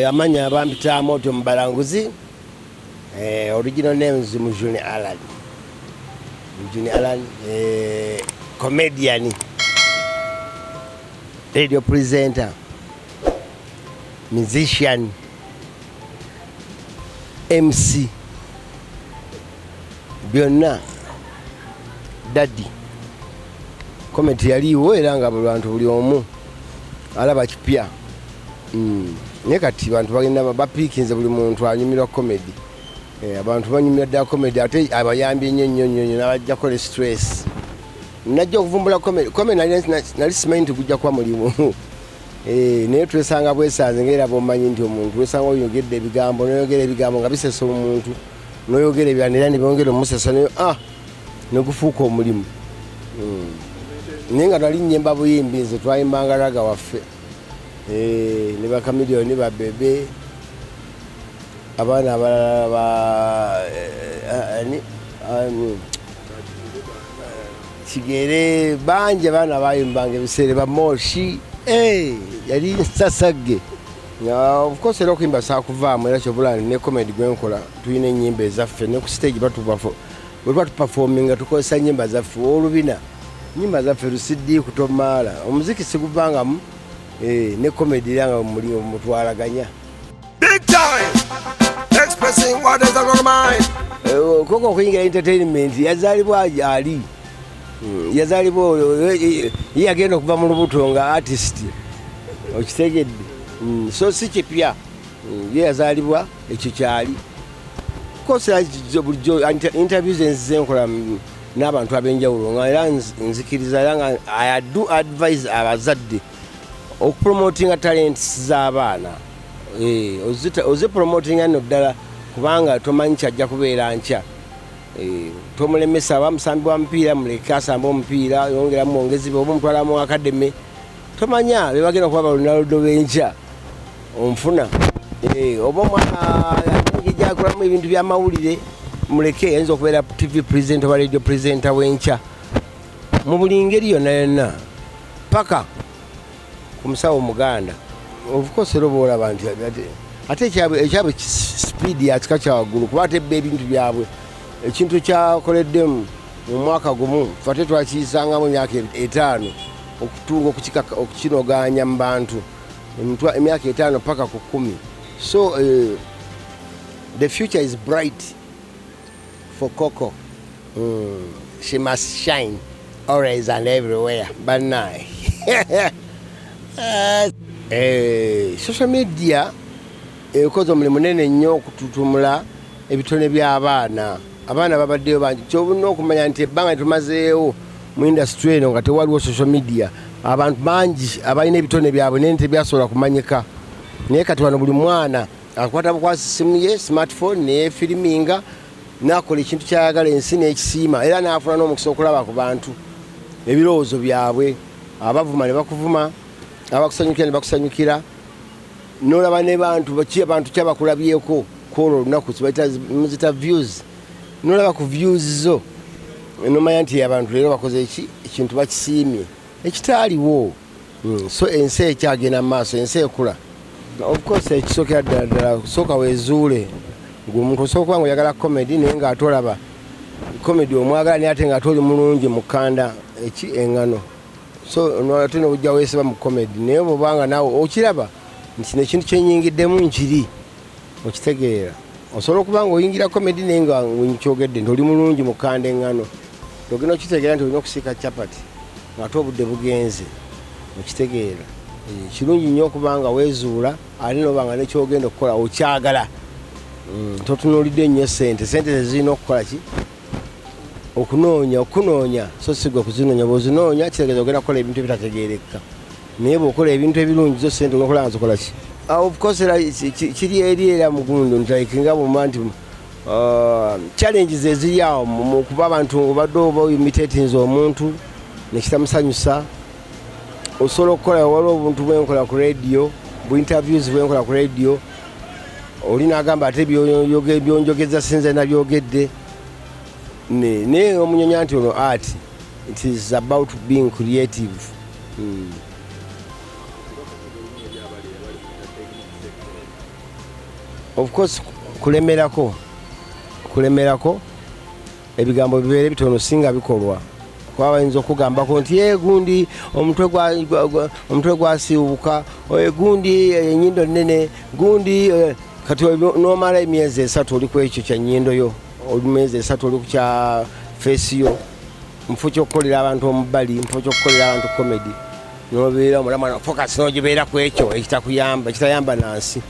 amanya bampita moto Mbalanguzi. Original names Mujuni Alan. Mujuni Alan, comedian, radio presenter, musician, MC, byonna daddy. Comedy yaliwo era nga abantu buli omu alaba kipya. Naye kati bantu bagenda bapiikinze buli muntu anyumirwa comedy. Abantu banyumira ddala comedy ate abayambye nnyo n'abajja kola stress. Najja okuvumbula comedy nali simanyi nti gujja kuba mulimu. Naye twesanga bwesanze ng'era bw'omanyi nti omuntu wesanga oyogedde ebigambo n'oyogera ebigambo nga bisesa omuntu n'oyogera ebyanira ne byongera omusesa ne gufuuka omulimu. Naye nga nali nnyemba buyimbi nze twayimbanga raga waffe. Ne bakamiliyoni ba bebe abaana abalala Kigere bangi abaana bayimbanga ebiseera bamoshi yali nsasagge. Of course era okuyimba saakuvaamu era kyobulani ne comedy gwenkola tulina ennyimba ezaffe ne ku stage bwe tuba tupafominga tukozesa nnyimba zaffe olubina nnyimba zaffe lusiddi kutomaala omuziki siguvangamu ne comedy eranga muli mutwalaganya. Big time expressing what is on mind. Koko okuyingira entertainment yazaalibwa ali yazaalibwa ye agenda okuva mu lubuto nga artist okitegedde. So si kipya ye yazaalibwa ekyo kyali kosa bulijjo interviews enzenkola n'abantu abenjawulo nga era nzikiriza era nga I do advise abazadde okupromotinga talents z'abaana. Ozipromotinga nno ddala kubanga tomanyi kyajja kubeera nkya. Tomulemesa bamusambi wa mupiira muleke asamba omupiira yongera mwongezi oba omutwala mu academy tomanya bebagenda kuba balunaluddo b'enkya onfuna. Oba omwana yakolamu ebintu by'amawulire muleke ayinza okubeera TV presenter oba radio presenter w'enkya mu buli ngeri yonna yonna paka ku musawo Muganda. Of course era oba olaba nti ate ekyabwe speed yakika kya waggulu kuba ate bba ebintu byabwe ekintu kyakoleddemu mu mwaka gumu fate twakiyisangamu emyaka 5 okutunga okukinoganya mu bantu emyaka 5 paka ku 10. So the future is bright for Coco. She must shine always and everywhere. But now social media ekoze omulimu munene nnyo okututumula ebitone by'abaana. Abaana babaddeyo bangi kyobulina okumanya nti ebbanga tumazeewo mu industry eno nga tewaliwo social media abantu bangi abalina ebitone byabwe naye tebyasobola kumanyika. Naye kati wano buli mwana akwata bukwasi simu ye smartphone neyefiriminga n'akola ekintu kyayagala ensi n'ekisiima era n'afuna n'omukisa okulaba ku bantu ebirowoozo byabwe. Abavuma ne bakuvuma, abakusanyukira ne bakusanyukira, n'olaba ne bantu abantu kyabakulabyeko kwolwo olunaku muzita views, n'olaba ku views zo n'omanya nti abantu leero bakoze ekintu bakisiimye ekitaaliwo. So ensi ekyagenda mu maaso, ensi ekula. Of course ekisookera ddala kusooka weezuule ng'omuntu osooka kuba ng'oyagala comedy naye ng'ate olaba comedy omwagala naye ate ng'ate oli mulungi mu kkanda eŋŋano. So ate n'obujja weesiba mu comedy naye bw'obanga naawe okiraba nti kino ekintu kyenyingiddemu nkiri okitegeera osobola okuba ng'oyingira comedy naye nga kyogedde nti oli mulungi mu kkanda eŋŋano ogenda okitegeera nti olina okusiika capati ng'ate obudde bugenze okitegeera. Kirungi nnyo okuba nga weezuula ate n'oba nga nekyogenda okukola okyagala. Totunuulidde nnyo sente zezirina okukola ki okunoonya so sigwe okuzinoonya. Bw'ozinoonya kitegeeza ogenda kukola ebintu ebitategeerekeka naye bw'okola ebintu ebirungi zo sente ogenda kukola nga zikola ki. Of course era kiri eri era mugundu ntaikinga bw'oma nti challenges eziri awo mu kuba abantu obadde oba imitatinze omuntu nekitamusanyusa. Osobola okukola waliwo obuntu bwenkola ku radio bu interviews bwenkola ku radio oli n'agamba ate byonjogeza sinze nabyogedde naye omunyonya nti ono art it is about being creative. of course kulemerako ebigambo bibeere bitono singa bikolwa kuba bayinza okugambako nti gundi omutwe gwasiibuka gundi enyindo nnene gundi kati nomala emyezi 3 oli ku ekyo kya nnyindo yo emyezi 3 oli ku kya feesi yo mufo ky'okukolera abantu omubbali mufo ky'okukolera abantu komedi nobeera omulamu focus n'ogibeera ku ekyo ekitayamba nansi